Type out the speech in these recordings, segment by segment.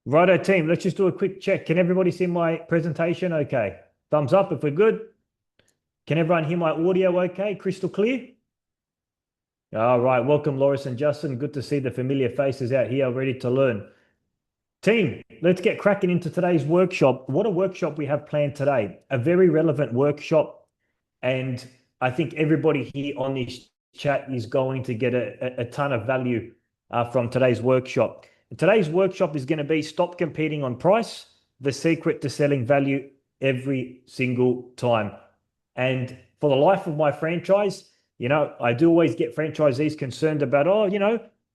Righto team, let's just do a quick check. Can everybody see my presentation okay? Thumbs up if we're good. Can everyone hear my audio okay? Crystal clear? All right, welcome Loris and Justin. Good to see the familiar faces out here ready to learn. Team, let's get cracking into today's workshop. What a workshop we have planned today. A very relevant workshop. And I think everybody here on this chat is going to get a ton of value from today's workshop. Today's workshop is going to be stop competing on price, the secret to selling value every single time. And for the life of my franchise, I do always get franchisees concerned about,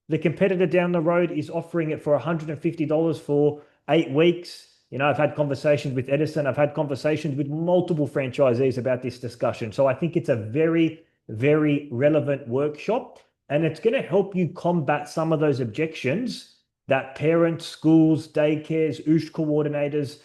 the competitor down the road is offering it for $150 for 8 weeks. I've had conversations with Edison. I've had conversations with multiple franchisees about this discussion. So I think it's a very, very relevant workshop, and it's going to help you combat some of those objections that parents, schools, daycares, OOSH coordinators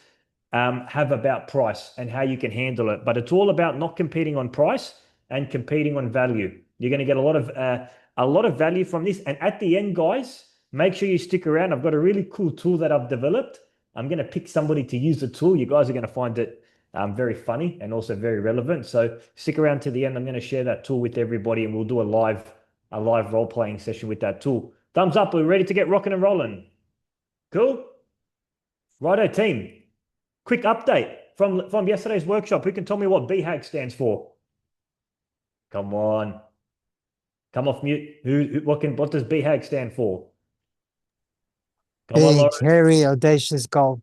have about price and how you can handle it. But it's all about not competing on price and competing on value. You're going to get a lot of value from this. And at the end, guys, make sure you stick around. I've got a really cool tool that I've developed. I'm going to pick somebody to use the tool. You guys are going to find it very funny and also very relevant. So stick around to the end. I'm going to share that tool with everybody, and we'll do a live role playing session with that tool. Thumbs up. We're ready to get rocking and rolling. Cool. Righto, team. Quick update from yesterday's workshop. Who can tell me what BHAG stands for? Come on. Come off mute. What does BHAG stand for? Come on, Big, Lauren. hairy, audacious goal.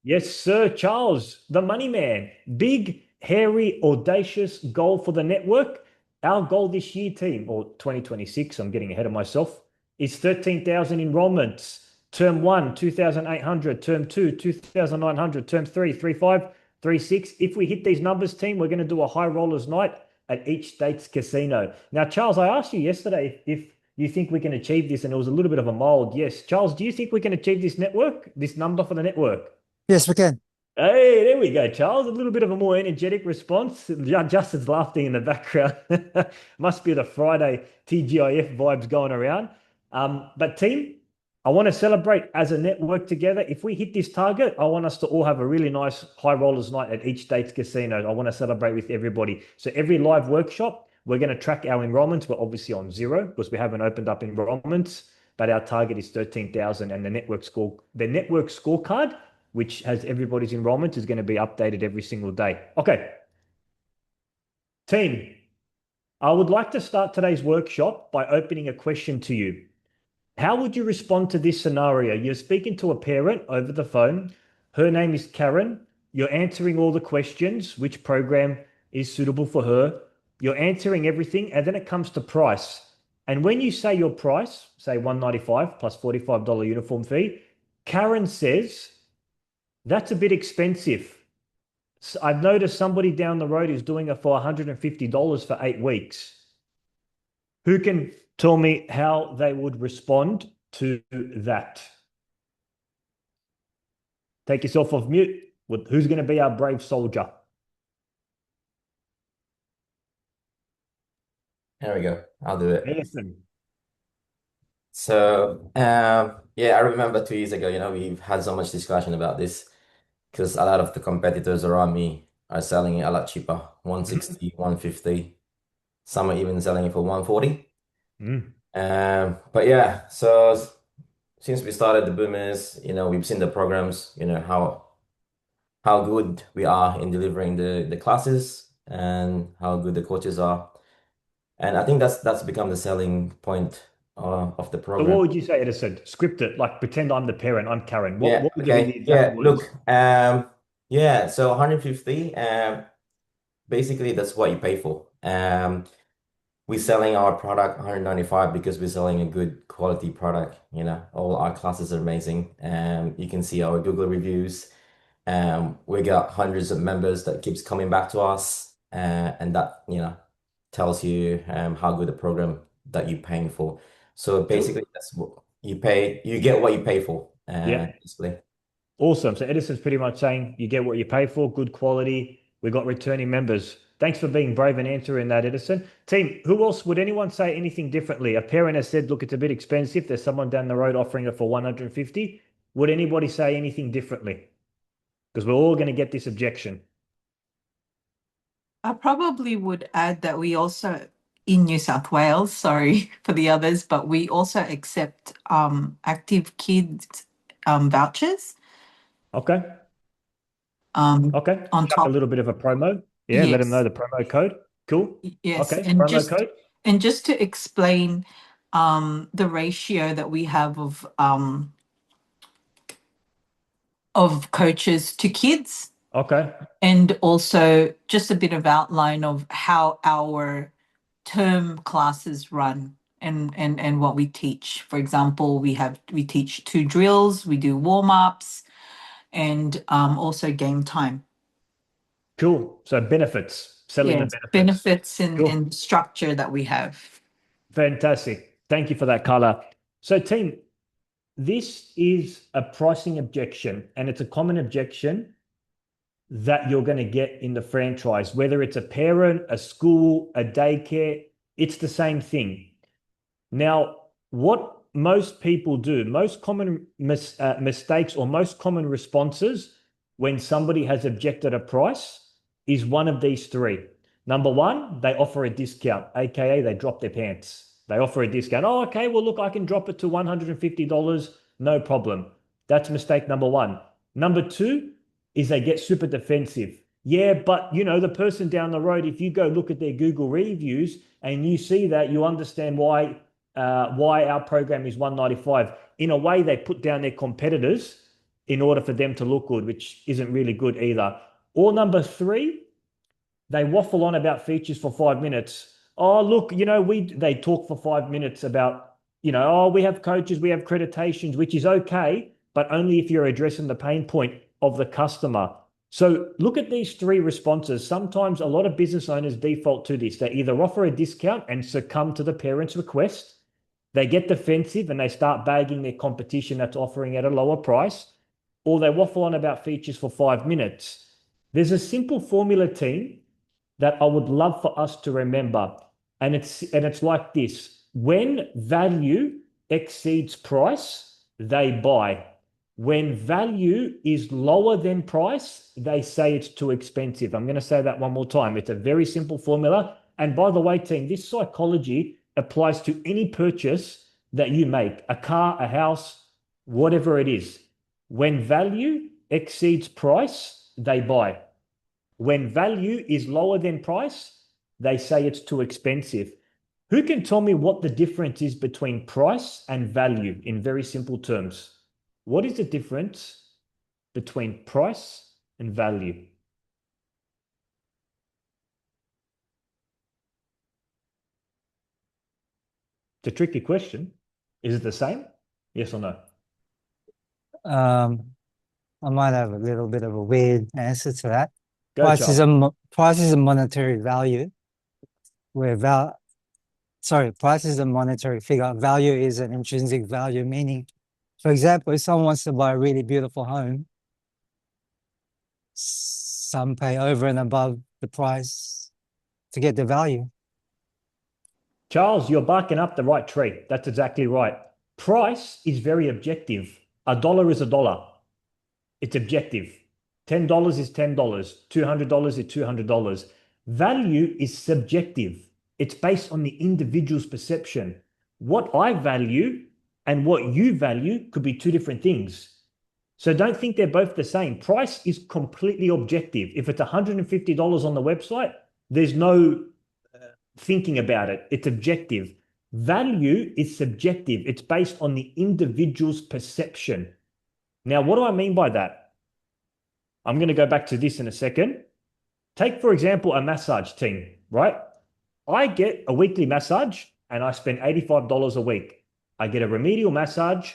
Yes, sir, Charles, the money man. Big, hairy, audacious goal for the network. Our goal this year, team, or 2026, I'm getting ahead of myself, is 13,000 enrollments. Term 1, 2,800. Term 2, 2,900. Term 3, 3,500, 3,600. If we hit these numbers, team, we're going to do a high rollers night at each state's casino. Now, Charles, I asked you yesterday if you think we can achieve this, and it was a little bit of a mold. Yes. Charles, do you think we can achieve this number for the network? Yes, we can. Hey, there we go, Charles. A little bit of a more energetic response. Justin's laughing in the background. Must be the Friday TGIF vibes going around. But team, I want to celebrate as a network together. If we hit this target, I want us to all have a really nice high rollers night at each state's casino. I want to celebrate with everybody. So every live workshop, we're going to track our enrollments. We're obviously on zero because we haven't opened up enrollments, but our target is 13,000, and the network scorecard, which has everybody's enrollment, is going to be updated every single day. Okay, team, I would like to start today's workshop by opening a question to you. How would you respond to this scenario? You're speaking to a parent over the phone. Her name is Karen. You're answering all the questions, which program is suitable for her. You're answering everything, and then it comes to price. And when you say your price, say $195 plus $45 uniform fee, Karen says, that's a bit expensive. I've noticed somebody down the road is doing it for $150 for 8 weeks. Who can tell me how they would respond to that? Take yourself off mute. Who's going to be our brave soldier? There we go. I'll do it. Edison. So, yeah, I remember 2 years ago, we've had so much discussion about this because a lot of the competitors around me are selling it a lot cheaper, 160, 150. Some are even selling it for 140. Mm. But yeah, so since we started the Boomers, we've seen the programs, how good we are in delivering the classes and how good the coaches are. And I think that's become the selling point of the So what program. would you say, Edison? Script it, like pretend I'm the parent, I'm Karen. What Yeah, would be the okay. exact Yeah, words? look, yeah, so 150, basically that's what you pay for. We're selling our product 195 because we're selling a good quality product, All our classes are amazing. You can see our Google reviews. We got hundreds of members that keeps coming back to us, and that, tells you how good the program that you're paying for. So Cool. basically, that's what you pay. You get what you pay for, Yeah. basically. Awesome. So Edison's pretty much saying you get what you pay for, good quality. We've got returning members. Thanks for being brave and answering that, Edison. Team, who else would anyone say anything differently? A parent has said, look, it's a bit expensive. There's someone down the road offering it for 150. Would anybody say anything differently? Because we're all going to get this objection. I probably would add that we also, in New South Wales, sorry for the others, but we also accept active kids vouchers Okay. Okay. on Chuck a top. little bit of a promo. Yeah, let them know Yes, the promo code. Cool. yes, Okay, and promo code. just to explain the ratio that we have of coaches to kids, Okay. and also just a bit of outline of how our term classes run and what we teach. For example, we teach 2 drills, we do warm-ups, and also game time. Cool. So benefits, selling the Yes, benefits. benefits Cool. and structure that we have. Fantastic. Thank you for that, Carla. So team, this is a pricing objection, and it's a common objection that you're going to get in the franchise, whether it's a parent, a school, a daycare, it's the same thing. Now, what most people do, most common mistakes or most common responses when somebody has objected a price is one of these 3. Number 1, they offer a discount, aka they drop their pants. They offer a discount. Oh, okay, well, look, I can drop it to $150, no problem. That's mistake number 1. Number 2 is they get super defensive. Yeah, but the person down the road, if you go look at their Google reviews and you see that, you understand why our program is $195. In a way, they put down their competitors in order for them to look good, which isn't really good either. Or number 3, they waffle on about features for 5 minutes. Oh, look, they talk for 5 minutes about, oh, we have coaches, we have accreditations, which is okay, but only if you're addressing the pain point of the customer. So look at these 3 responses. Sometimes a lot of business owners default to this. They either offer a discount and succumb to the parent's request, they get defensive and they start bagging their competition that's offering at a lower price, or they waffle on about features for 5 minutes. There's a simple formula, team, that I would love for us to remember. And it's like this. When value exceeds price, they buy. When value is lower than price, they say it's too expensive. I'm going to say that one more time. It's a very simple formula. And by the way, team, this psychology applies to any purchase that you make, a car, a house, whatever it is. When value exceeds price, they buy. When value is lower than price, they say it's too expensive. Who can tell me what the difference is between price and value in very simple terms? What is the difference between price and value? It's a tricky question. Is it the same? Yes or no? I might have a little bit of a weird answer to that. Go, Price Charles. price is a monetary value, where price is a monetary figure. Value is an intrinsic value, meaning, for example, if someone wants to buy a really beautiful home, some pay over and above the price to get the value. Charles, you're barking up the right tree. That's exactly right. Price is very objective. $1 is $1. It's objective. $10 is $10. $200 is $200. Value is subjective. It's based on the individual's perception. What I value and what you value could be 2 different things. So don't think they're both the same. Price is completely objective. If it's $150 on the website, there's no thinking about it. It's objective. Value is subjective. It's based on the individual's perception. Now, what do I mean by that? I'm going to go back to this in a second. Take, for example, a massage team, right? I get a weekly massage and I spend $85 a week. I get a remedial massage.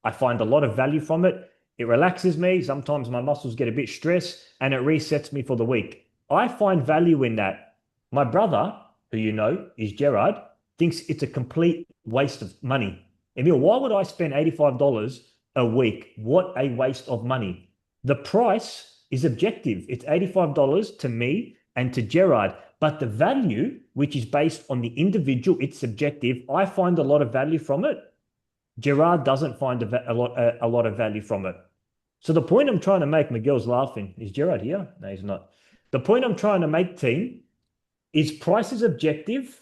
I find a lot of value from it. It relaxes me. Sometimes my muscles get a bit stressed and it resets me for the week. I find value in that. My brother, who you know is Gerard, thinks it's a complete waste of money. Emil, why would I spend $85 a week? What a waste of money. The price is objective. It's $85 to me and to Gerard. But the value, which is based on the individual, it's subjective. I find a lot of value from it. Gerard doesn't find a lot of value from it. So the point I'm trying to make, Miguel's laughing. Is Gerard here? No, he's not. The point I'm trying to make, team, is price is objective,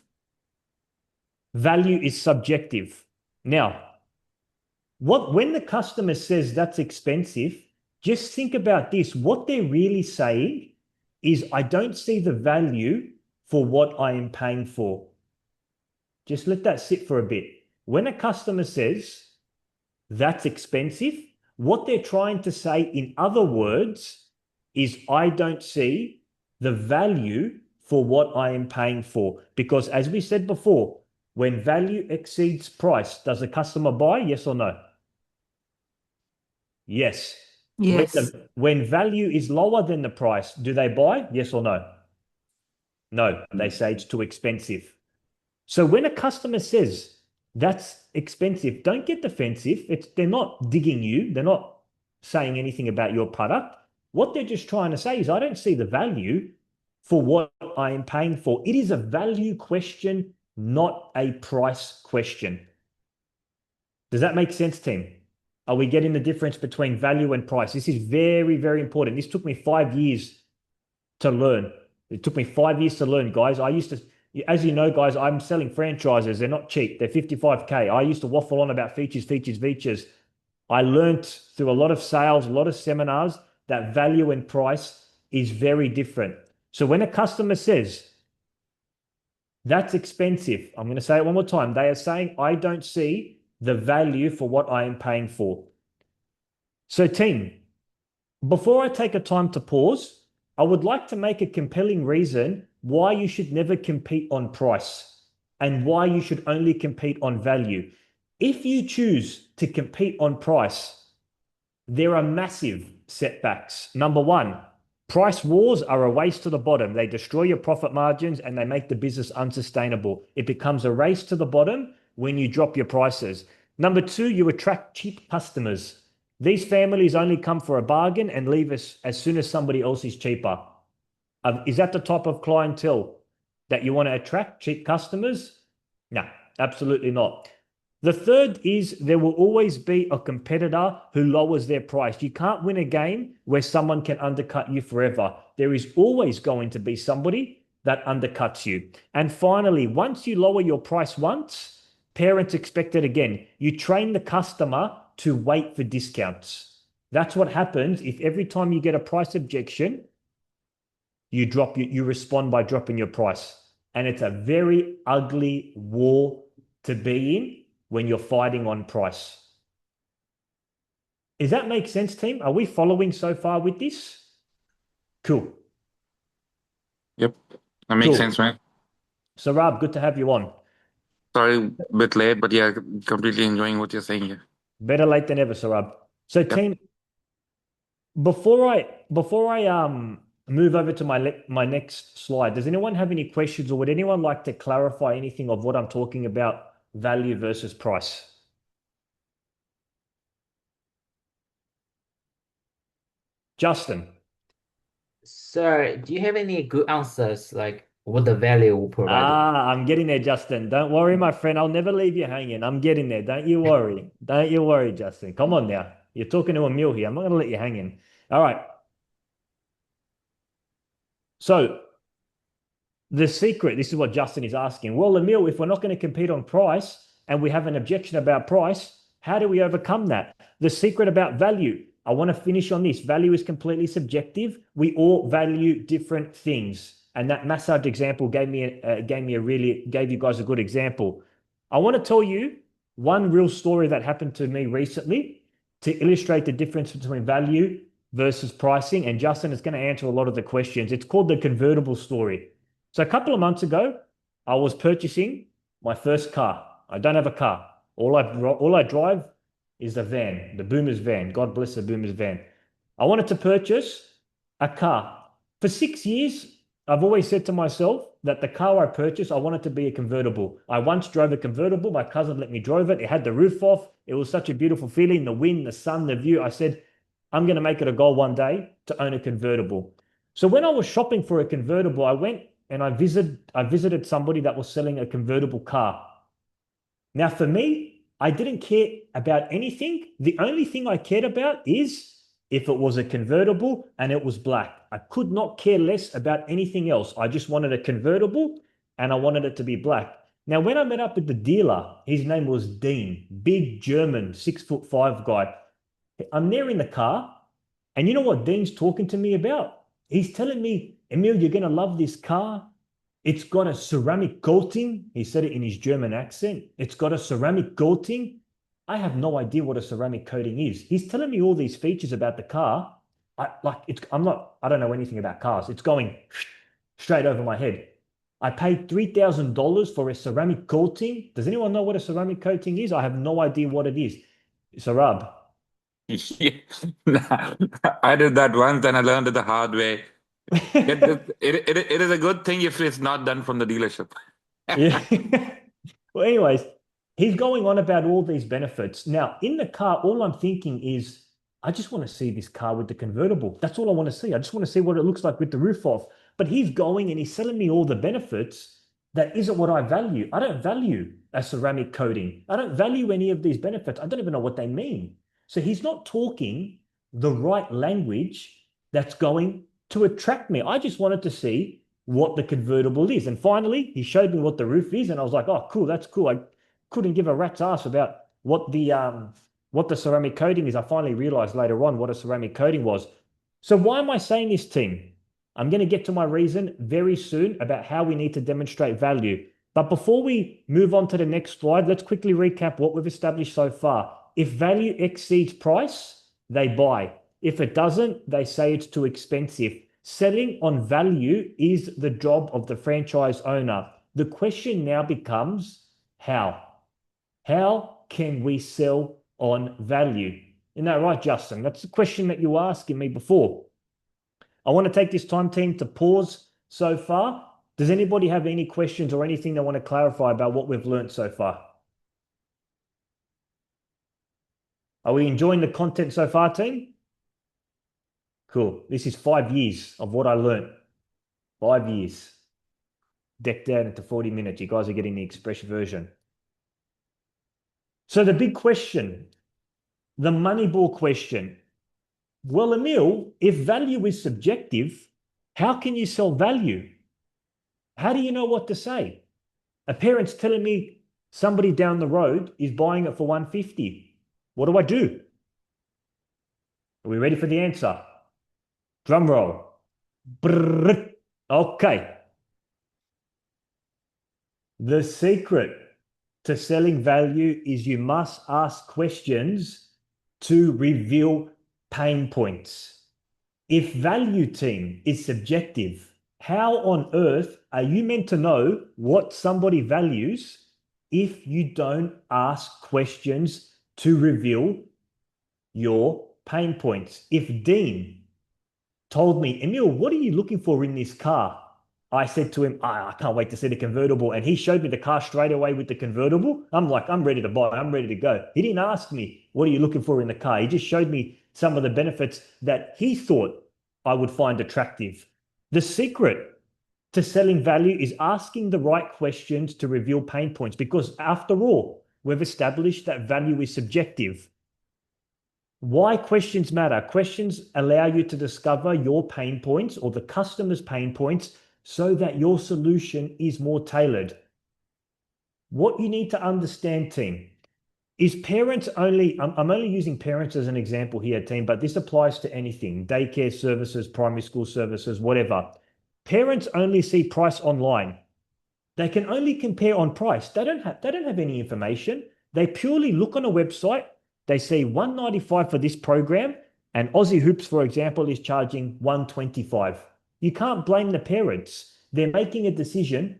value is subjective. Now, when the customer says that's expensive, just think about this. What they're really saying is, I don't see the value for what I am paying for. Just let that sit for a bit. When a customer says that's expensive, what they're trying to say, in other words, is I don't see the value for what I am paying for. Because as we said before, when value exceeds price, does the customer buy? Yes or no? Yes. Yes. When value is lower than the price, do they buy? Yes or no? No, they say it's too expensive. So when a customer says that's expensive, don't get defensive. They're not digging you. They're not saying anything about your product. What they're just trying to say is, I don't see the value for what I am paying for. It is a value question, not a price question. Does that make sense, team? Are we getting the difference between value and price? This is very, very important. This took me 5 years to learn. It took me 5 years to learn, guys. I used to, as you know, guys, I'm selling franchises. They're not cheap. They're 55K. I used to waffle on about features. I learned through a lot of sales, a lot of seminars, that value and price is very different. So when a customer says, that's expensive, I'm going to say it one more time. They are saying, I don't see the value for what I am paying for. So team, before I take a time to pause, I would like to make a compelling reason why you should never compete on price and why you should only compete on value. If you choose to compete on price, there are massive setbacks. Number one, price wars are a race to the bottom. They destroy your profit margins and they make the business unsustainable. It becomes a race to the bottom when you drop your prices. Number two, you attract cheap customers. These families only come for a bargain and leave us as soon as somebody else is cheaper. Is that the type of clientele that you want to attract, cheap customers? No, absolutely not. The third is, there will always be a competitor who lowers their price. You can't win a game where someone can undercut you forever. There is always going to be somebody that undercuts you. And finally, once you lower your price once, parents expect it again. You train the customer to wait for discounts. That's what happens if every time you get a price objection, you respond by dropping your price. And it's a very ugly war to be in when you're fighting on price. Does that make sense, team? Are we following so far with this? Cool. Yep, that makes Cool. sense, man. So Rob, good to have you on. Sorry, a bit late, but yeah, completely enjoying what you're saying here. Better late than ever, Sarab. So team, before I move over to my next slide, does anyone have any questions, or would anyone like to clarify anything of what I'm talking about, value versus price? Justin. Sir, do you have any good answers, like what the value will provide? I'm getting there, Justin. Don't worry, my friend. I'll never leave you hanging. I'm getting there. Don't you worry. Don't you worry, Justin. Come on now. You're talking to Emil here. I'm not going to let you hang in. All right. So the secret, this is what Justin is asking. Well, Emil, if we're not going to compete on price and we have an objection about price, how do we overcome that? The secret about value. I want to finish on this. Value is completely subjective. We all value different things. And that massage example gave you guys a good example. I want to tell you one real story that happened to me recently to illustrate the difference between value versus pricing. And Justin is going to answer a lot of the questions. It's called the convertible story. So a couple of months ago, I was purchasing my first car. I don't have a car. All I drive is the van, the Boomers van. God bless the Boomers van. I wanted to purchase a car. For 6 years, I've always said to myself that the car I purchased, I wanted to be a convertible. I once drove a convertible. My cousin let me drive it. It had the roof off. It was such a beautiful feeling, the wind, the sun, the view. I said, I'm going to make it a goal one day to own a convertible. So when I was shopping for a convertible, I went and I visited somebody that was selling a convertible car. Now, for me, I didn't care about anything. The only thing I cared about is if it was a convertible and it was black. I could not care less about anything else. I just wanted a convertible and I wanted it to be black. Now, when I met up with the dealer, his name was Dean, big German, 6'5" guy. I'm there in the car, and you know what Dean's talking to me about? He's telling me, Emil, you're going to love this car. It's got a ceramic coating. He said it in his German accent. It's got a ceramic coating. I have no idea what a ceramic coating is. He's telling me all these features about the car. I don't know anything about cars. It's going straight over my head. I paid $3,000 for a ceramic coating. Does anyone know what a ceramic coating is? I have no idea what it is. Sarab. Yeah. I did that once and I learned it the hard way. It is a good thing if it's not done from the dealership. Yeah. Well, anyways, he's going on about all these benefits. Now, in the car, all I'm thinking is, I just want to see this car with the convertible. That's all I want to see. I just want to see what it looks like with the roof off. But he's going and he's selling me all the benefits. That isn't what I value. I don't value a ceramic coating. I don't value any of these benefits. I don't even know what they mean. So he's not talking the right language that's going to attract me. I just wanted to see what the convertible is. And finally, he showed me what the roof is. And I was like, oh, cool, that's cool. I couldn't give a rat's ass about what the ceramic coating is. I finally realized later on what a ceramic coating was. So why am I saying this, team? I'm going to get to my reason very soon about how we need to demonstrate value. But before we move on to the next slide, let's quickly recap what we've established so far. If value exceeds price, they buy. If it doesn't, they say it's too expensive. Selling on value is the job of the franchise owner. The question now becomes how? How can we sell on value? Isn't that right, Justin? That's the question that you were asking me before. I want to take this time, team, to pause so far. Does anybody have any questions or anything they want to clarify about what we've learned so far? Are we enjoying the content so far, team? Cool. This is 5 years of what I learned. 5 years. Decked out into 40 minutes. You guys are getting the express version. So the big question, the Moneyball question. Well, Emil, if value is subjective, how can you sell value? How do you know what to say? A parent's telling me somebody down the road is buying it for $150. What do I do? Are we ready for the answer? Drum roll. Brrr. Okay. The secret to selling value is you must ask questions to reveal pain points. If value, team, is subjective, how on earth are you meant to know what somebody values if you don't ask questions to reveal your pain points? If Dean told me, Emil, what are you looking for in this car? I said to him, I can't wait to see the convertible. And he showed me the car straight away with the convertible. I'm like, I'm ready to buy. I'm ready to go. He didn't ask me, what are you looking for in the car? He just showed me some of the benefits that he thought I would find attractive. The secret to selling value is asking the right questions to reveal pain points, because after all, we've established that value is subjective. Why questions matter? Questions allow you to discover your pain points or the customer's pain points so that your solution is more tailored. What you need to understand, team, is parents only, I'm only using parents as an example here, team, but this applies to anything, daycare services, primary school services, whatever. Parents only see price online. They can only compare on price. They don't have any information. They purely look on a website. They see $195 for this program, and Aussie Hoops, for example, is charging $125. You can't blame the parents. They're making a decision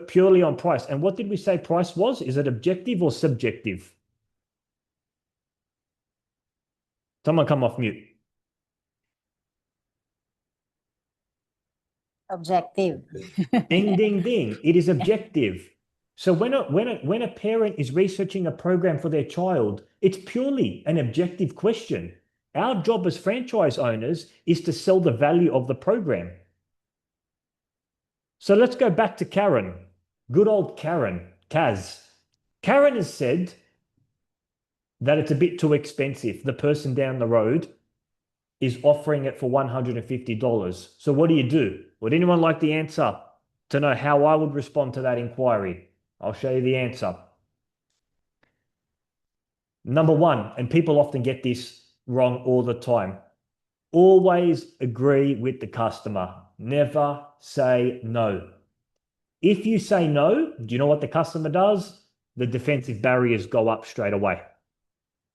purely on price. And what did we say price was? Is it objective or subjective? Someone come off mute. Objective. Ding, ding, ding. It is objective. So when a parent is researching a program for their child, it's purely an objective question. Our job as franchise owners is to sell the value of the program. So let's go back to Karen. Good old Karen, Kaz. Karen has said, that it's a bit too expensive. The person down the road is offering it for $150. So what do? Would anyone like the answer to know how I would respond to that inquiry? I'll show you the answer. Number one, and people often get this wrong all the time, always agree with the customer. Never say no. If you say no, do you know what the customer does? The defensive barriers go up straight away.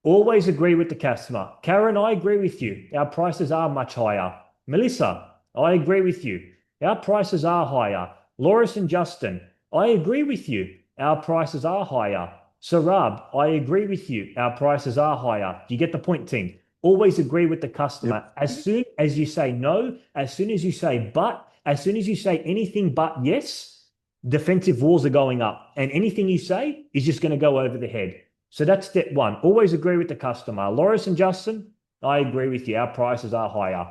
Always agree with the customer. Karen, I agree with you. Our prices are much higher. Melissa, I agree with you. Our prices are higher. Loris and Justin, I agree with you. Our prices are higher. Sarab, I agree with you. Our prices are higher. Do you get the point, team? Always agree with the customer. As soon as you say no, as soon as you say but, as soon as you say anything but yes, defensive walls are going up. And anything you say is just going to go over the head. So that's step one. Always agree with the customer. Loris and Justin, I agree with you. Our prices are higher.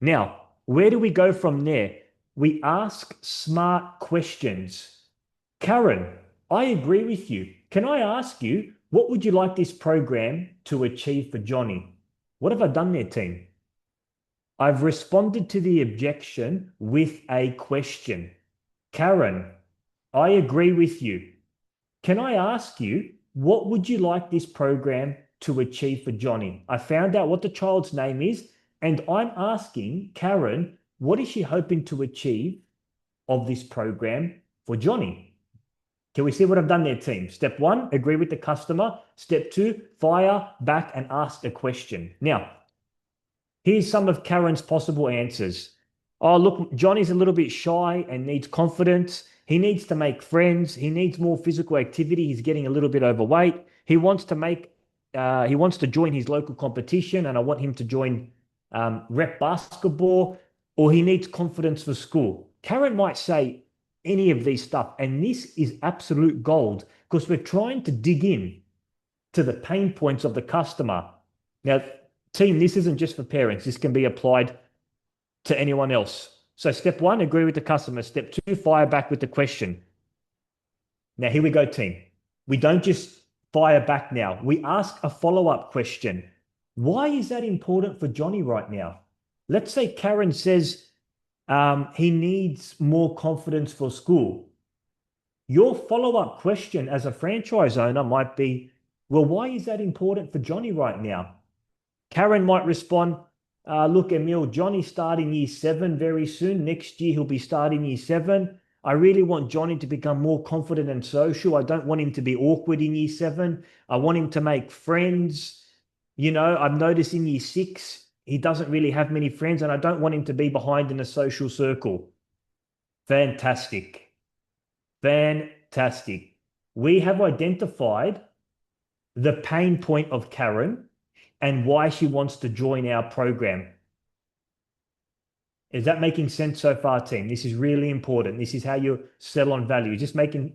Now, where do we go from there? We ask smart questions. Karen, I agree with you. Can I ask you, what would you like this program to achieve for Johnny? What have I done there, team? I've responded to the objection with a question. Karen, I agree with you. Can I ask you, what would you like this program to achieve for Johnny? I found out what the child's name is, and I'm asking Karen, what is she hoping to achieve of this program for Johnny? Can we see what I've done there, team? Step one, agree with the customer. Step two, fire back and ask a question. Now, here's some of Karen's possible answers. Oh, look, Johnny's a little bit shy and needs confidence. He needs to make friends. He needs more physical activity. He's getting a little bit overweight. He wants to join his local competition, and I want him to join rep basketball, or he needs confidence for school. Karen might say any of these stuff, and this is absolute gold because we're trying to dig in to the pain points of the customer. Now, team, this isn't just for parents. This can be applied to anyone else. So step one, agree with the customer. Step two, fire back with the question. Now, here we go, team. We don't just fire back now. We ask a follow-up question. Why is that important for Johnny right now? Let's say Karen says he needs more confidence for school. Your follow-up question as a franchise owner might be, well, why is that important for Johnny right now? Karen might respond, look, Emil, Johnny's starting year 7 very soon. Next year, he'll be starting year 7. I really want Johnny to become more confident and social. I don't want him to be awkward in year 7. I want him to make friends. You know, I've noticed in year 6, he doesn't really have many friends, and I don't want him to be behind in a social circle. Fantastic. Fantastic. We have identified the pain point of Karen and why she wants to join our program. Is that making sense so far, team? This is really important. This is how you sell on value. Is this making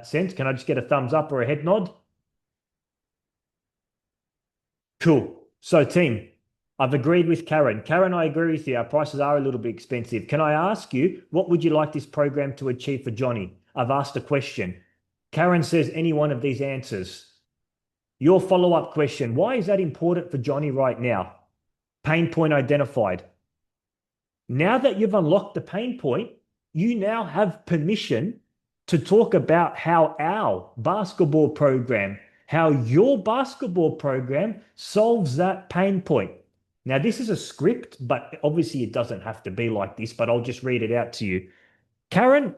sense? Can I just get a thumbs up or a head nod? Cool. So, team, I've agreed with Karen. Karen, I agree with you. Our prices are a little bit expensive. Can I ask you, what would you like this program to achieve for Johnny? I've asked a question. Karen says any one of these answers. Your follow-up question, why is that important for Johnny right now? Pain point identified. Now that you've unlocked the pain point, you now have permission to talk about how our basketball program, how your basketball program solves that pain point. Now, this is a script, but obviously it doesn't have to be like this, but I'll just read it out to you. Karen,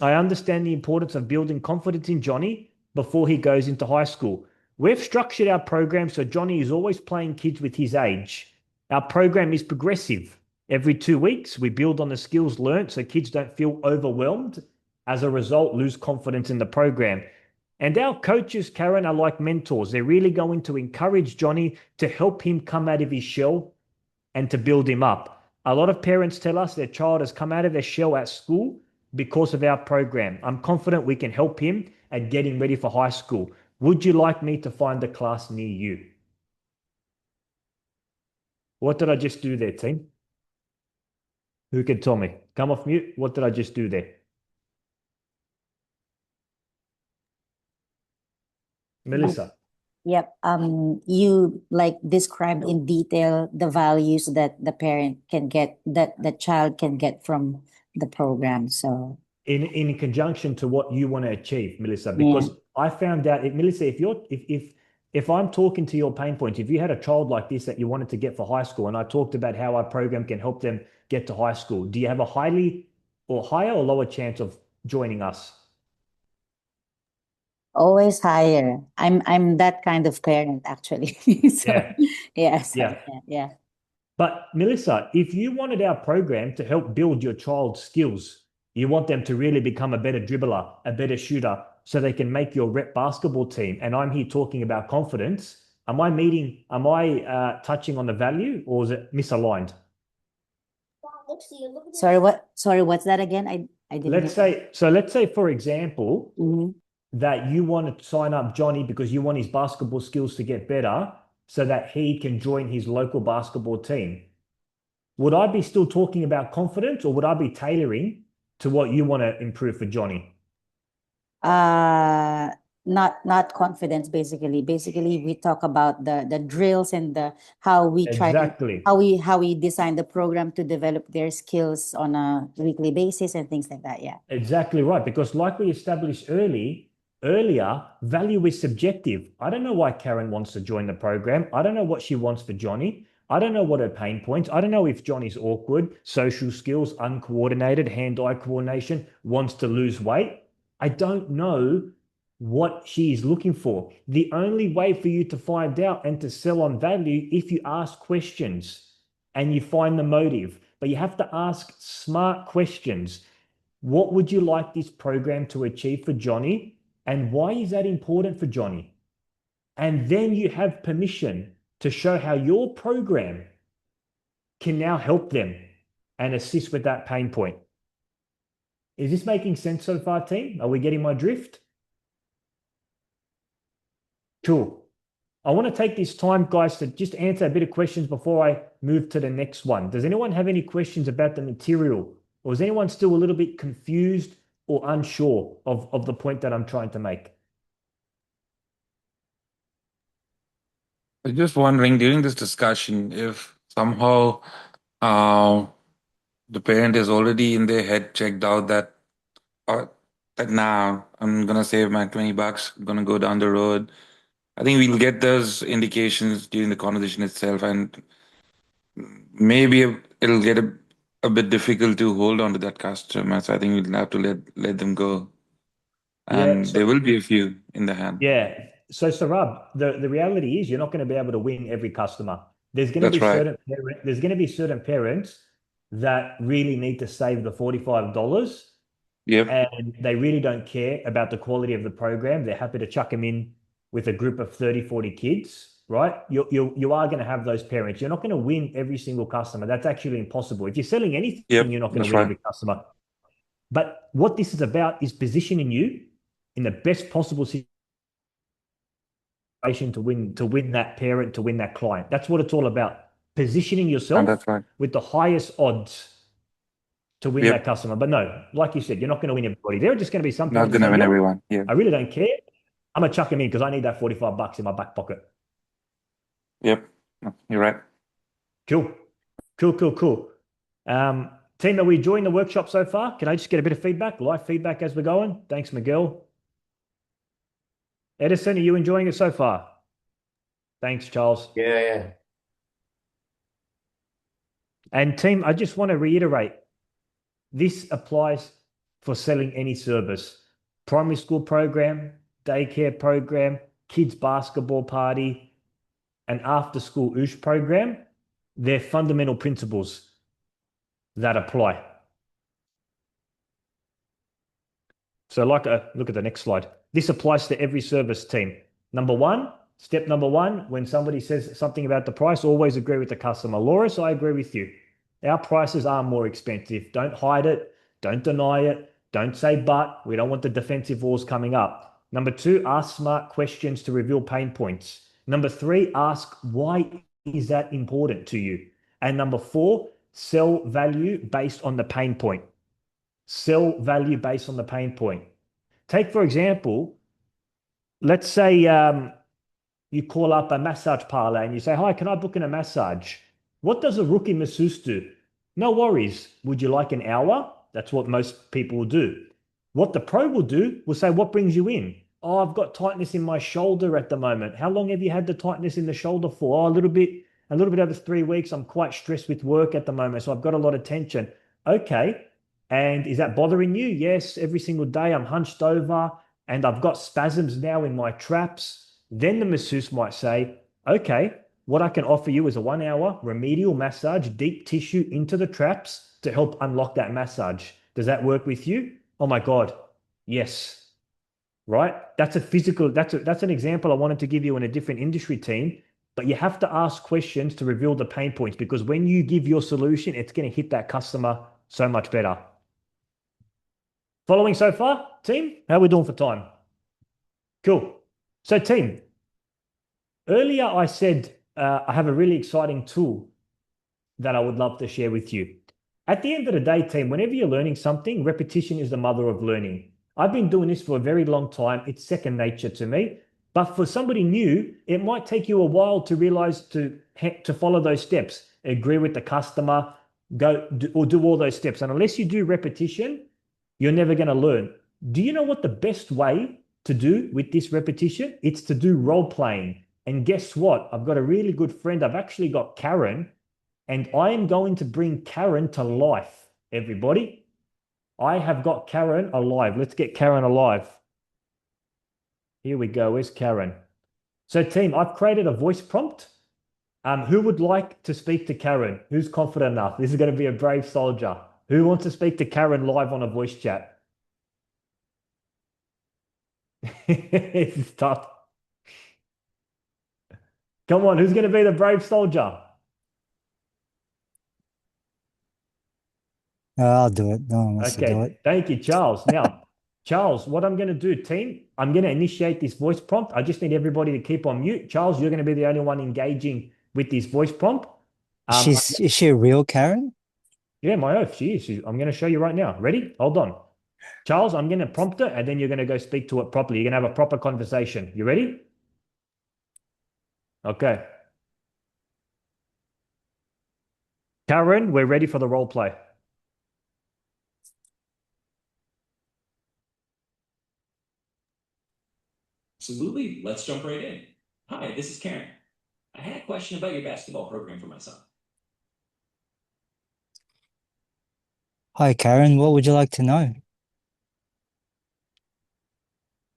I understand the importance of building confidence in Johnny before he goes into high school. We've structured our program so Johnny is always playing kids with his age. Our program is progressive. Every 2 weeks, we build on the skills learned so kids don't feel overwhelmed. As a result, lose confidence in the program. And our coaches, Karen, are like mentors. They're really going to encourage Johnny to help him come out of his shell and to build him up. A lot of parents tell us their child has come out of their shell at school because of our program. I'm confident we can help him at getting ready for high school. Would you like me to find a class near you? What did I just do there, team? Who can tell me? Come off mute. What did I just do there? Melissa. Yep. You like described in detail the values that the parent can get, that the child can get from the program. So In conjunction to what you want to achieve, Melissa, yeah. because I found out, Melissa, if I'm talking to your pain points, if you had a child like this that you wanted to get for high school, and I talked about how our program can help them get to high school, do you have a higher or lower chance of joining us? Always higher. I'm that kind of parent actually. So Yeah. yes, Yeah. yeah. But Melissa, if you wanted our program to help build your child's skills, you want them to really become a better dribbler, a better shooter, so they can make your rep basketball team. And I'm here talking about confidence. Am I touching on the value, or is it misaligned? Sorry, what's that again? I didn't Let's say, for example, that you want to sign up Johnny because you want his basketball skills to get better so that he can join his local basketball team. Would I be still talking about confidence, or would I be tailoring to what you want to improve for Johnny? Not confidence, basically. Basically, we talk about the drills and the how we try to Exactly. how we design the program to develop their skills on a weekly basis and things like that. Yeah. Exactly right. Because like we established earlier, value is subjective. I don't know why Karen wants to join the program. I don't know what she wants for Johnny. I don't know what her pain points. I don't know if Johnny's awkward, social skills, uncoordinated, hand-eye coordination, wants to lose weight. I don't know what she is looking for. The only way for you to find out and to sell on value if you ask questions and you find the motive. But you have to ask smart questions. What would you like this program to achieve for Johnny? And why is that important for Johnny? And then you have permission to show how your program can now help them and assist with that pain point. Is this making sense so far, team? Are we getting my drift? Cool. I want to take this time, guys, to just answer a bit of questions before I move to the next one. Does anyone have any questions about the material? Or is anyone still a little bit confused or unsure of the point that I'm trying to make? I'm just wondering during this discussion if somehow the parent is already in their head checked out that now I'm gonna save my $20, I'm gonna go down the road. I think we'll get those indications during the conversation itself, and maybe it'll get a bit difficult to hold on to that customer. So I think we'll have to let them go. And Yeah, there will be a few in the hand. yeah. So Sarab, the reality is you're not going to be able to win every customer. There's going to That's be right. certain parents that really need to save the $45. Yep. And they really don't care about the quality of the program. They're happy to chuck them in with a group of 30, 40 kids, right? You are going to have those parents. You're not going to win every single customer. That's actually impossible. If you're selling anything, Yep. you're not going to That's win right. every customer. But what this is about is positioning you in the best possible situation to win that parent, to win that client. That's what it's all about. Positioning And yourself that's right. with the highest odds to win Yep. that customer. But no, like you said, you're not going to win everybody. There are just going to be some Not parents that gonna say, win "Yep, everyone. Yeah. I really don't care. I'm gonna chuck him in because I need that $45 in my back pocket." Yep. No, you're right. Cool. Team, are we enjoying the workshop so far? Can I just get a bit of feedback, live feedback as we're going? Thanks, Miguel. Edison, are you enjoying it so far? Thanks, Charles. Yeah. And team, I just want to reiterate, this applies for selling any service. Primary school program, daycare program, kids basketball party, and after school OOSH program. They're fundamental principles that apply. So look at the next slide. This applies to every service team. Step number one, when somebody says something about the price, always agree with the customer. Loris, I agree with you. Our prices are more expensive. Don't hide it. Don't deny it. Don't say but. We don't want the defensive wars coming up. Number two, ask smart questions to reveal pain points. Number three, ask why is that important to you? And number four, sell value based on the pain point. Sell value based on the pain point. Take, for example, let's say you call up a massage parlor and you say, "Hi, can I book in a massage?" What does a rookie masseuse do? No worries. Would you like an hour? That's what most people will do. What the pro will do will say, "What brings you in?" "Oh, I've got tightness in my shoulder at the moment." "How long have you had the tightness in the shoulder for?" "Oh, a little bit over 3 weeks. I'm quite stressed with work at the moment, so I've got a lot of tension." "Okay. And is that bothering you?" "Yes, every single day I'm hunched over and I've got spasms now in my traps." Then the masseuse might say, "Okay, what I can offer you is a 1 hour remedial massage, deep tissue into the traps to help unlock that massage. Does that work with you?" "Oh my God, yes." Right? That's an example I wanted to give you in a different industry team, but you have to ask questions to reveal the pain points, because when you give your solution, it's going to hit that customer so much better. Following so far, team? How are we doing for time? Cool. So team, earlier I said I have a really exciting tool that I would love to share with you. At the end of the day, team, whenever you're learning something, repetition is the mother of learning. I've been doing this for a very long time. It's second nature to me. But for somebody new, it might take you a while to realize to follow those steps, agree with the customer, do all those steps. And unless you do repetition, you're never going to learn. Do you know what the best way to do with this repetition? It's to do role playing. And guess what? I've got a really good friend. I've actually got Karen, and I am going to bring Karen to life, everybody. I have got Karen alive. Let's get Karen alive. Here we go. Where's Karen? So team, I've created a voice prompt. Who would like to speak to Karen? Who's confident enough? This is going to be a brave soldier. Who wants to speak to Karen live on a voice chat? It's tough. Come on, who's going to be the brave soldier? I'll do it. No one wants to do Okay, it. thank you, Charles. Now, Charles, what I'm going to do, team, I'm going to initiate this voice prompt. I just need everybody to keep on mute. Charles, you're going to be the only one engaging with this voice prompt. Is she a real Karen? Yeah, my oath, she is. I'm going to show you right now. Ready? Hold on. Charles, I'm going to prompt her, and then you're going to go speak to it properly. You're going to have a proper conversation. You ready? Okay. Karen, we're ready for the role play. Absolutely. Let's jump right in. Hi, this is Karen. I had a question about your basketball program for my son. Hi, Karen. What would you like to know?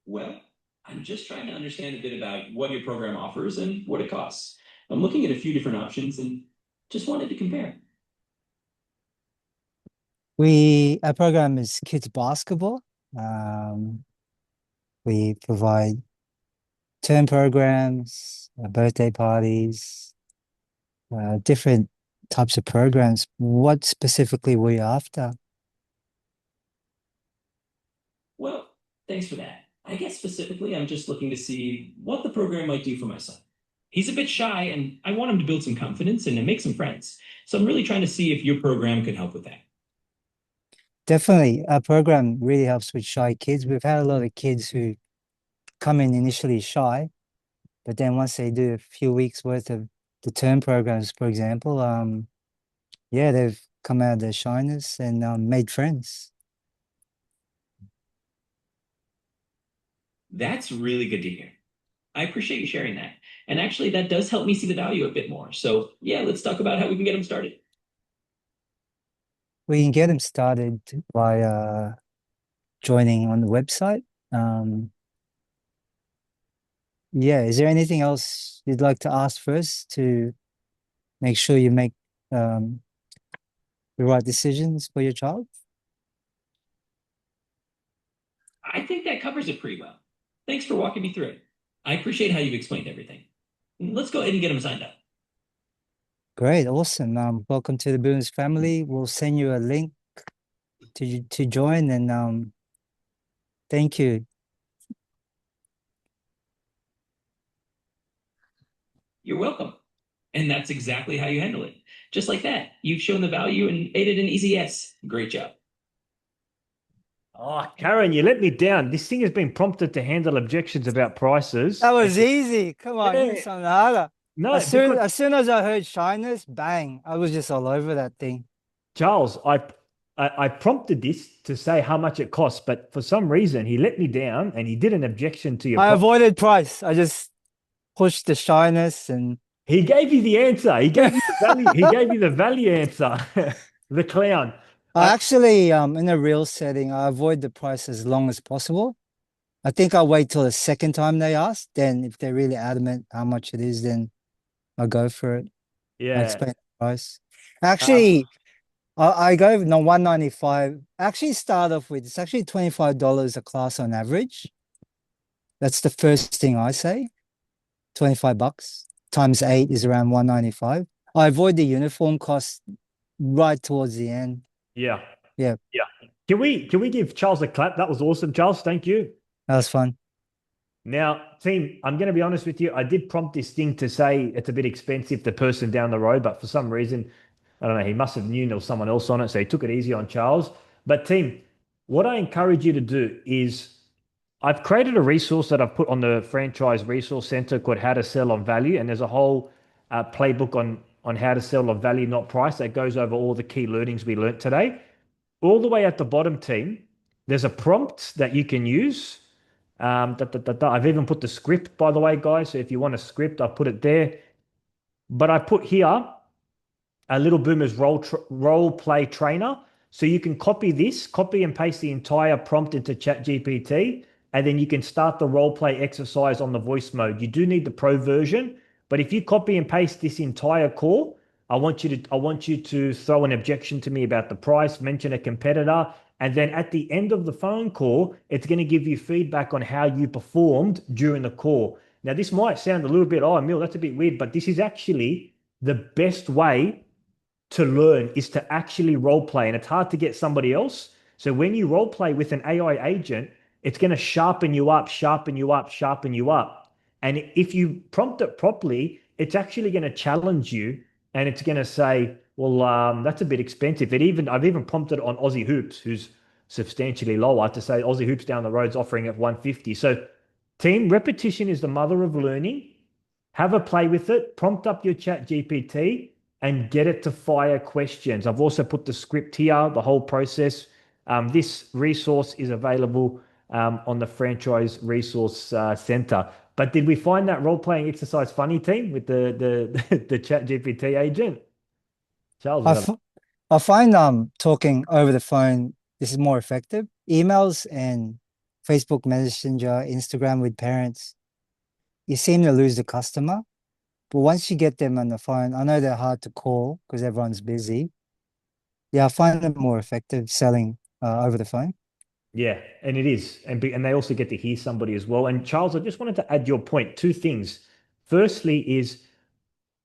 Well, I'm just trying to understand a bit about what your program offers and what it costs. I'm looking at a few different options and just wanted to compare. Our program is kids basketball. We provide term programs, birthday parties, different types of programs. What specifically were you after? Well, thanks for that. I guess specifically, I'm just looking to see what the program might do for my son. He's a bit shy, and I want him to build some confidence and to make some friends. So I'm really trying to see if your program could help with that. Definitely, our program really helps with shy kids. We've had a lot of kids who come in initially shy, but then once they do a few weeks worth of the term programs, for example, yeah, they've come out of their shyness and made friends. That's really good to hear. I appreciate you sharing that. And actually, that does help me see the value a bit more. So yeah, let's talk about how we can get them started. We can get them started by joining on the website. Yeah, is there anything else you'd like to ask first to make sure you make the right decisions for your child? I think that covers it pretty well. Thanks for walking me through it. I appreciate how you've explained everything. Let's go ahead and get them signed up. Great, awesome. Welcome to the Boons family. We'll send you a link to join, and thank you. You're welcome. And that's exactly how you handle it. Just like that. You've shown the value and made it an easy yes. Great job. Oh, Karen, you let me down. This thing has been prompted to handle objections about prices. That was easy. Come on, give me Yeah. something harder. No, As soon because as soon as I heard shyness, bang, I was just all over that thing. Charles, I prompted this to say how much it costs, but for some reason he let me down and he did an objection to your I prompt. avoided price. I just pushed the shyness and He gave you the answer. He gave you the value. He gave you the value answer. The clown. I actually in a real setting, I avoid the price as long as possible. I think I'll wait till the second time they ask. Then if they're really adamant how much it is, then I'll go for it. I Yeah. explain the price. Actually, I go no 195. Actually start off with it's actually $25 a class on average. That's the first thing I say. $25 times 8 is around 195. I avoid the uniform cost right towards the end. Yeah. Yeah. Yeah. Can we give Charles a clap? That was awesome, Charles. Thank you. That was fun. Now, team, I'm going to be honest with you. I did prompt this thing to say it's a bit expensive, the person down the road, but for some reason, I don't know, he must have knew there was someone else on it, so he took it easy on Charles. But team, what I encourage you to do is I've created a resource that I've put on the Franchise Resource Center called How to Sell on Value, and there's a whole playbook on how to sell on value, not price, that goes over all the key learnings we learnt today. All the way at the bottom, team, there's a prompt that you can use. I've even put the script, by the way, guys. So if you want a script, I've put it there. But I put here a Little Boomers role play trainer. So you can copy and paste the entire prompt into ChatGPT, and then you can start the role play exercise on the voice mode. You do need the pro version, but if you copy and paste this entire call, I want you to throw an objection to me about the price, mention a competitor, and then at the end of the phone call, it's going to give you feedback on how you performed during the call. Now, this might sound a little bit, oh, Emil, that's a bit weird, but this is actually the best way to learn is to actually role play. And it's hard to get somebody else. So when you role play with an AI agent, it's going to sharpen you up, sharpen you up, sharpen you up. And if you prompt it properly, it's actually going to challenge you and it's going to say, well, that's a bit expensive. I've even prompted on Aussie Hoops, who's substantially lower, to say Aussie Hoops down the road's offering at 150. So team, repetition is the mother of learning. Have a play with it, prompt up your ChatGPT and get it to fire questions. I've also put the script here, the whole process. This resource is available on the Franchise Resource Center. But did we find that role-playing exercise funny, team, with the ChatGPT agent? Charles, I find talking over the phone, this is more effective. Emails and Facebook Messenger, Instagram with parents, you seem to lose the customer. But once you get them on the phone, I know they're hard to call because everyone's busy. Yeah, I find them more effective selling over the phone. Yeah, and it is. And they also get to hear somebody as well. And Charles, I just wanted to add your point. Two things. Firstly is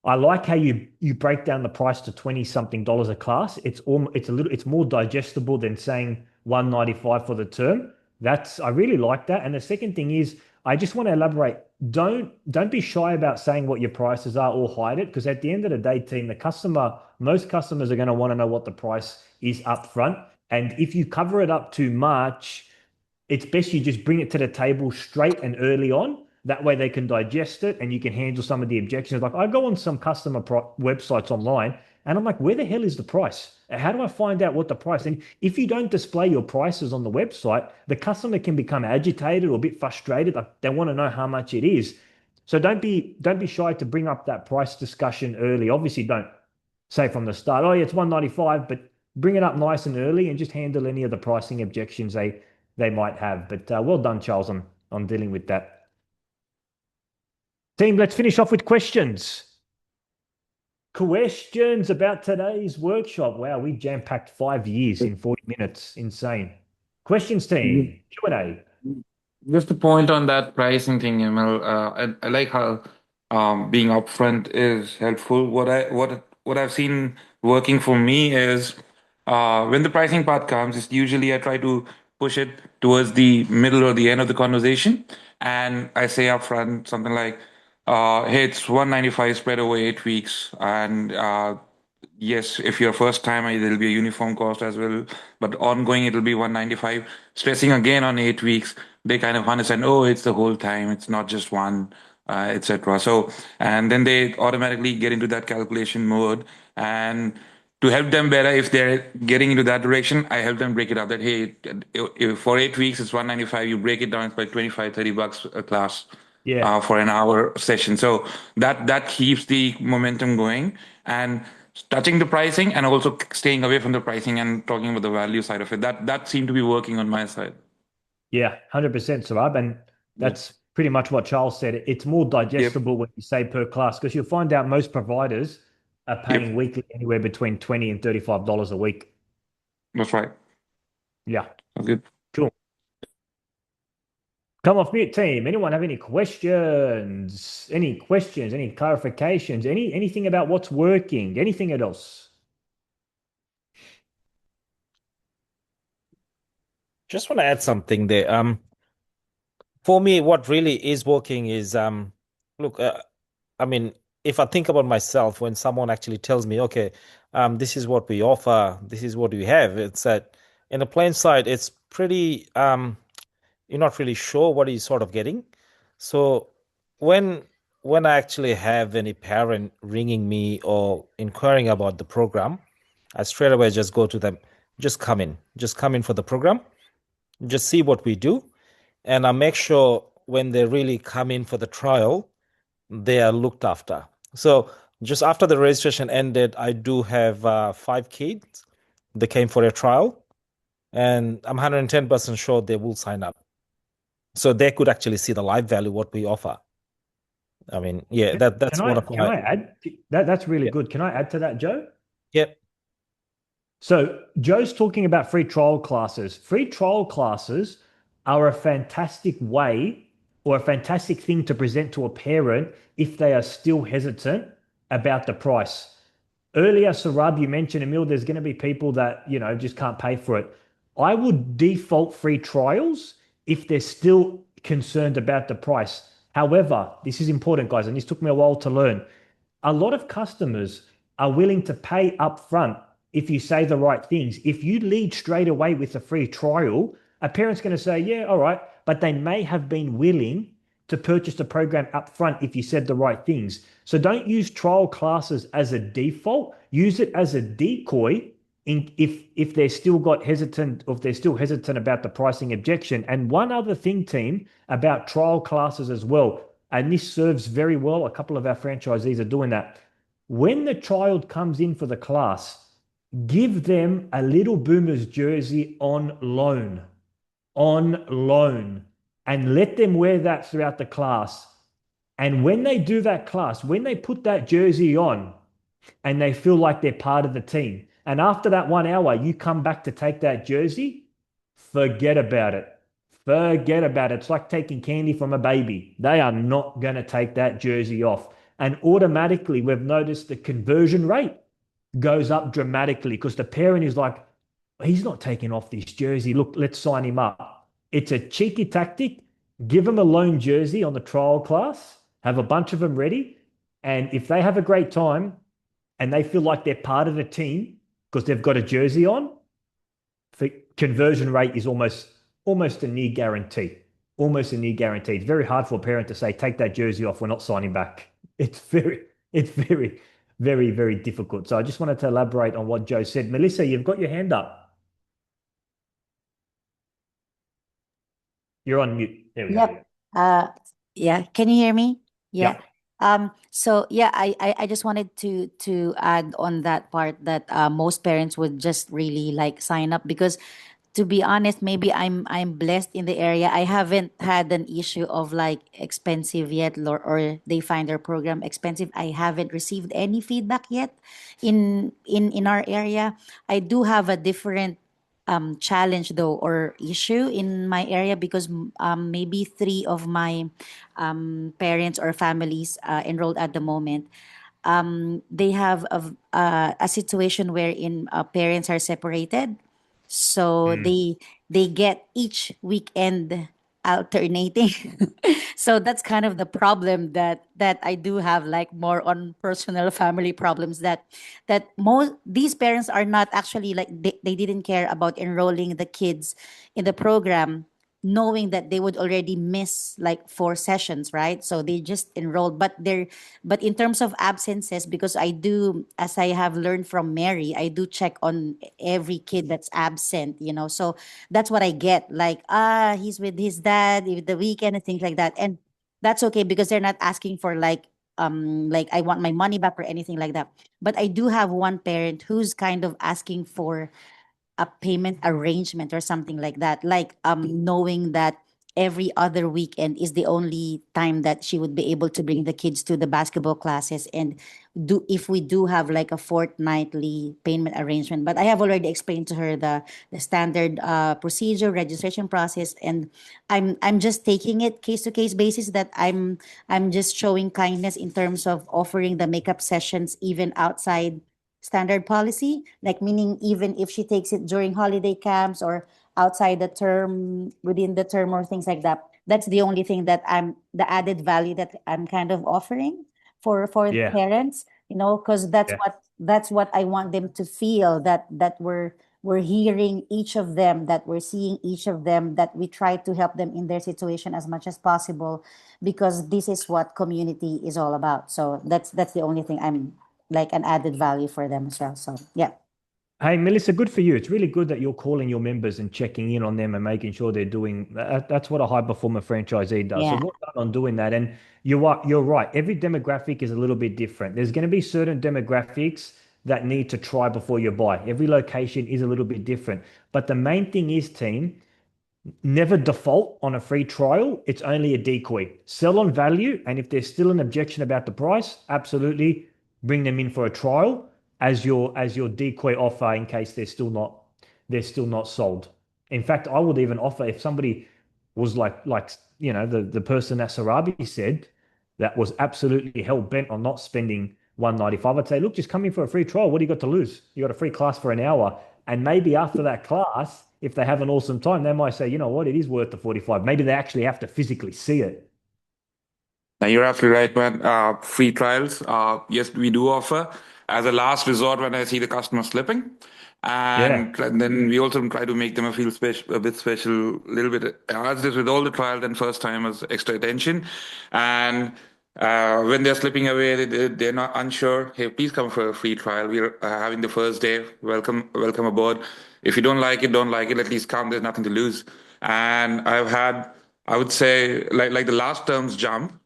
I like how you break down the price to 20 something dollars a class. It's more digestible than saying 195 for the term. I really like that. And the second thing is I just want to elaborate. Don't be shy about saying what your prices are or hide it, because at the end of the day, team, most customers are going to want to know what the price is up front. And if you cover it up too much, it's best you just bring it to the table straight and early on. That way they can digest it and you can handle some of the objections. Like I go on some customer websites online and I'm like, where the hell is the price? How do I find out what the price? And if you don't display your prices on the website, the customer can become agitated or a bit frustrated. Like they want to know how much it is. So don't be shy to bring up that price discussion early. Obviously, don't say from the start, oh yeah, it's 195, but bring it up nice and early and just handle any of the pricing objections they might have. But well done, Charles, on dealing with that. Team, let's finish off with questions. Questions about today's workshop. Wow, we jam-packed 5 years in 40 minutes. Insane. Questions, team. Q&A. Just a point on that pricing thing, Emil. I like how being upfront is helpful. What I've seen working for me is when the pricing part comes, it's usually I try to push it towards the middle or the end of the conversation, and I say upfront something like, "Hey, it's 195 spread over 8 weeks, and yes, if you're first timer, there'll be a uniform cost as well. But ongoing, it'll be 195. Stressing again on 8 weeks, they kind of understand, oh, it's the whole time. It's not just one, etc. So, and then they automatically get into that calculation mode. And to help them better, if they're getting into that direction, I help them break it up. That hey, if for 8 weeks it's 195, you break it down, it's like 25, $30 a class Yeah. for an hour session. So that keeps the momentum going and touching the pricing and also staying away from the pricing and talking about the value side of it. That seemed to be working on my side. Yeah, 100%, Sarab. And Yeah. that's pretty much what Charles said. It's more digestible when you say per class, because you'll find out most providers are paying weekly anywhere between $20 and $35 a week. That's right. Yeah, That's good. cool. Come off mute, team. Anyone have any questions? Any questions? Any clarifications? Anything about what's working? Anything else? Just want to add something there. For me, what really is working is look, I mean, if I think about myself, when someone actually tells me, okay, this is what we offer, this is what we have, it's that in a plain sight, it's pretty you're not really sure what you're sort of getting. So when I actually have any parent ringing me or inquiring about the program, I straight away just go to them, just come in for the program, just see what we do, and I make sure when they really come in for the trial, they are looked after. So just after the registration ended, I do have 5 kids. They came for a trial, and I'm 110% sure they will sign up. So they could actually see the live value what we offer. I mean, yeah, that's Can one I of can my I add? That's really Yeah. good. Can I add to that, Joe? Yep. So Joe's talking about free trial classes. Free trial classes are a fantastic way or a fantastic thing to present to a parent if they are still hesitant about the price. Earlier, Sarab, you mentioned, Emil, there's going to be people that, just can't pay for it. I would default free trials if they're still concerned about the price. However, this is important, guys, and this took me a while to learn. A lot of customers are willing to pay up front if you say the right things. If you lead straight away with a free trial, a parent's going to say, yeah, all right, but they may have been willing to purchase the program up front if you said the right things. So don't use trial classes as a default. Use it as a decoy if they're still hesitant about the pricing objection. And one other thing, team, about trial classes as well, and this serves very well. A couple of our franchisees are doing that. When the child comes in for the class, give them a Little Boomers jersey on loan, and let them wear that throughout the class. And when they do that class, when they put that jersey on and they feel like they're part of the team, and after that 1 hour, you come back to take that jersey, forget about it. Forget about it. It's like taking candy from a baby. They are not going to take that jersey off. And automatically, we've noticed the conversion rate goes up dramatically because the parent is like, he's not taking off this jersey. Look, let's sign him up. It's a cheeky tactic. Give them a loan jersey on the trial class, have a bunch of them ready. And if they have a great time and they feel like they're part of the team because they've got a jersey on, the conversion rate is almost a near guarantee. Almost a near guarantee. It's very hard for a parent to say, take that jersey off, we're not signing back. It's very, very, very difficult. So I just wanted to elaborate on what Joe said. Melissa, you've got your hand up. You're on mute. There we Yep. go. Yeah. Can you hear me? Yeah. Yeah. So yeah, I just wanted to add on that part that most parents would just really like sign up because to be honest, maybe I'm blessed in the area. I haven't had an issue of like expensive yet or they find their program expensive. I haven't received any feedback yet in our area. I do have a different challenge though or issue in my area because maybe 3 of my parents or families enrolled at the moment they have a situation wherein parents are separated so Mm. they get each weekend alternating. So that's kind of the problem that I do have, like more on personal family problems, that most these parents are not actually like they didn't care about enrolling the kids in the program, knowing that they would already miss like 4 sessions, right? So they just enrolled, but in terms of absences, because I do, as I have learned from Mary, I do check on every kid that's absent, so that's what I get. Like, he's with his dad with the weekend and things like that. And that's okay because they're not asking for like I want my money back or anything like that. But I do have one parent who's kind of asking for a payment arrangement or something like that, like knowing that every other weekend is the only time that she would be able to bring the kids to the basketball classes, and do if we do have like a fortnightly payment arrangement. But I have already explained to her the standard procedure, registration process, and I'm just taking it case to case basis, that I'm just showing kindness in terms of offering the makeup sessions even outside standard policy, like meaning even if she takes it during holiday camps or outside the term, within the term or things like that. That's the only thing that I'm the added value that I'm kind of offering for the Yeah. parents, because that's Yeah. what I want them to feel, that we're hearing each of them, that we're seeing each of them, that we try to help them in their situation as much as possible, because this is what community is all about. So that's the only thing I'm like an added value for them as well. So yeah. Hey, Melissa, good for you. It's really good that you're calling your members and checking in on them and making sure they're doing that's what a high performer franchisee does. So Yeah. well done on doing that. And you're right. Every demographic is a little bit different. There's going to be certain demographics that need to try before you buy. Every location is a little bit different. But the main thing is, team, never default on a free trial. It's only a decoy. Sell on value. And if there's still an objection about the price, absolutely bring them in for a trial as your decoy offer in case they're still not sold. In fact, I would even offer, if somebody was like the person that Sarabi said, that was absolutely hell bent on not spending $195, I'd say, look, just come in for a free trial. What do you got to lose? You got a free class for an hour. And maybe after that class, if they have an awesome time, they might say, you know what, it is worth the 45. Maybe they actually have to physically see it. Now, you're absolutely right, man. Free trials, yes, we do offer as a last resort when I see the customer slipping. And then we also try to make them feel special, a bit special, a little bit, as this with all the trials and first timers, extra attention. And when they're slipping away, they're not unsure. Hey, please come for a free trial. We're having the first day. Welcome aboard. If you don't like it, don't like it. At least come. There's nothing to lose. And I would say, like the last term's jump.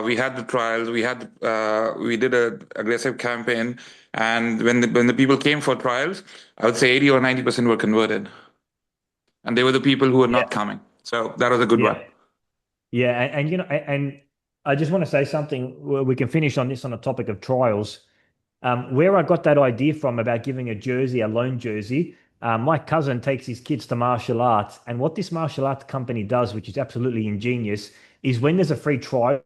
We had the trials. We did a aggressive campaign, and when the people came for trials, I would say 80 or 90% were converted, and they were the people who were not coming. So that was a good one. Yeah, and I just want to say something where we can finish on this on the topic of trials. Where I got that idea from about giving a loan jersey. My cousin takes his kids to martial arts, and what this martial arts company does, which is absolutely ingenious, is when there's a free trial,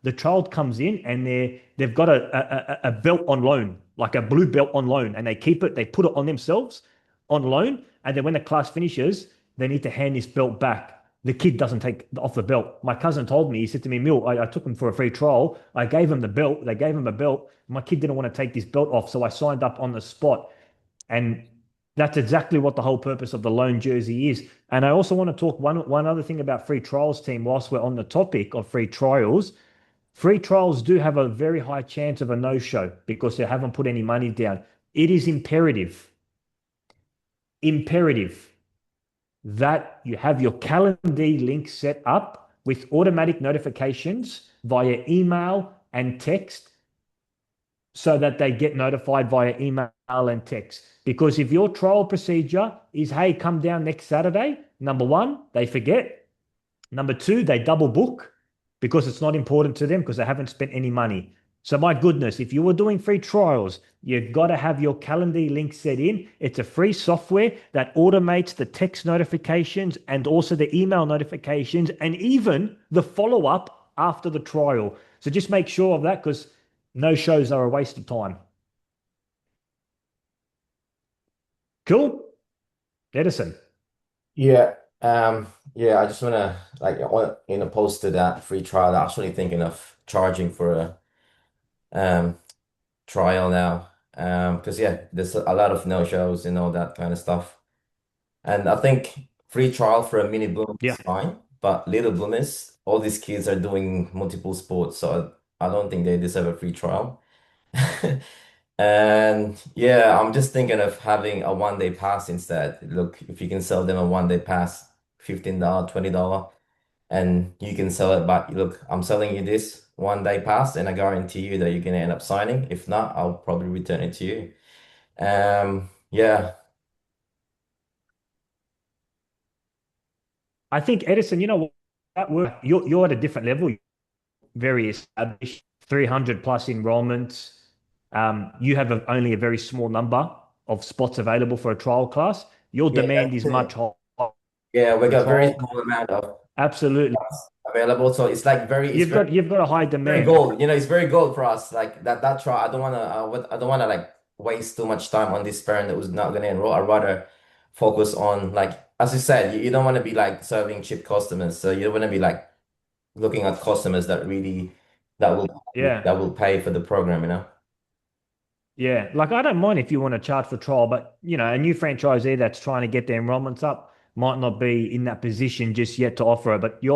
the child comes in and they've got a belt on loan, like a blue belt on loan, and they put it on themselves on loan, and then when the class finishes, they need to hand this belt back. The kid doesn't take off the belt. My cousin told me, he said to me, Mil, I took him for a free trial. I gave him the belt. They gave him a belt. My kid didn't want to take this belt off, so I signed up on the spot. And that's exactly what the whole purpose of the loan jersey is. And I also want to talk one other thing about free trials, team, whilst we're on the topic of free trials. Free trials do have a very high chance of a no-show because they haven't put any money down. It is imperative that you have your Calendly link set up with automatic notifications via email and text so that they get notified via email and text. Because if your trial procedure is, hey, come down next Saturday, number one, they forget. Number two, they double book because it's not important to them because they haven't spent any money. So my goodness, if you were doing free trials, you've got to have your Calendly link set in. It's a free software that automates the text notifications and also the email notifications and even the follow-up after the trial. So just make sure of that because no shows are a waste of time. Cool. Edison. Yeah. Yeah, I just wanna like in opposed to that free trial, I'm actually thinking of charging for a trial now. Because yeah, there's a lot of no-shows and all that kind of stuff. And I think free trial for a mini bloom Yeah. is fine, but little bloomers, all these kids are doing multiple sports, so I don't think they deserve a free trial. And yeah, I'm just thinking of having a 1 day pass instead. Look, if you can sell them a 1 day pass, $15, $20, and you can sell it, but look, I'm selling you this 1 day pass, and I guarantee you that you're gonna end up signing. If not, I'll probably return it to you. Yeah. I think Edison, you know what, that work, you're at a different level, very established, 300 plus enrollments. You have only a very small number of spots available for a trial class. Your Yeah, demand is that's much it. higher. Yeah, we for got very trial. small amount of Absolutely. available, so it's like very, it's You've got a high very demand. gold. It's very gold for us. Like that trial, I don't wanna like waste too much time on this parent that was not gonna enroll. I'd rather focus on like as you said, you don't want to be like serving cheap customers. So you want to be like looking at customers that really Yeah. that will pay for the program, you know? Yeah, like I don't mind if you want to charge for trial, but a new franchisee that's trying to get their enrollments up might not be in that position just yet to offer it. But you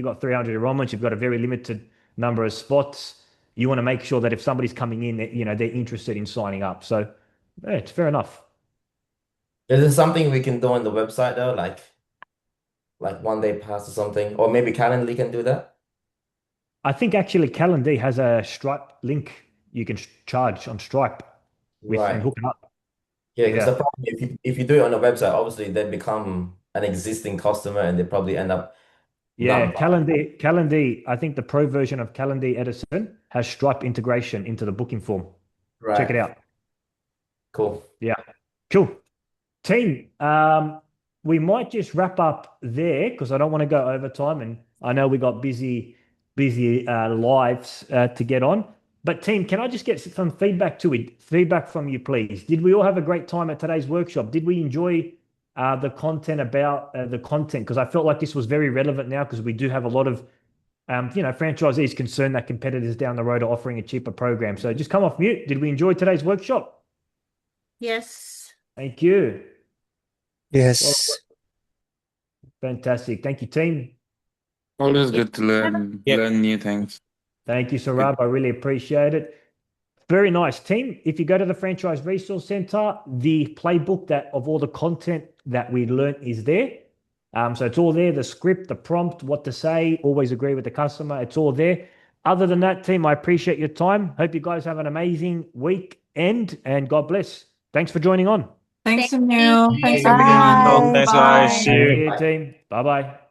got 300 enrollments, you've got a very limited number of spots. You want to make sure that if somebody's coming in, that they're interested in signing up. So yeah, it's fair enough. Is there something we can do on the website though, like 1 day pass or something, or maybe Calendly can do that? I think actually Calendly has a Stripe link you can charge on Stripe with and Right. hook it up. Yeah, because the Yeah. problem if you do it on the website, obviously they become an existing customer and they probably end up Yeah, not buying. Calendly, I think the pro version of Calendly Edison has Stripe integration into the booking form. Check it Right. out. Cool. Yeah. Cool. Team, we might just wrap up there because I don't want to go over time, and I know we got busy lives to get on. But team, can I just get some feedback from you, please? Did we all have a great time at today's workshop? Did we enjoy the content about the content? Because I felt like this was very relevant now because we do have a lot of franchisees concerned that competitors down the road are offering a cheaper program. So just come off mute. Did we enjoy today's workshop? Yes. Thank you. Yes. Fantastic. Thank you, team. Always good to learn Yeah. learn new things. Thank you, Sarab. I really appreciate it. Very nice, team. If you go to the Franchise Resource Center, the playbook of all the content that we learned is there. So it's all there, the script, the prompt, what to say, always agree with the customer. It's all there. Other than that, team, I appreciate your time. Hope you guys have an amazing weekend and God bless. Thanks for joining on. Thanks, Thank Emil. you. Thanks, Bye. everyone. Thanks, guys. Bye. See you. Thank you, team. Bye-bye.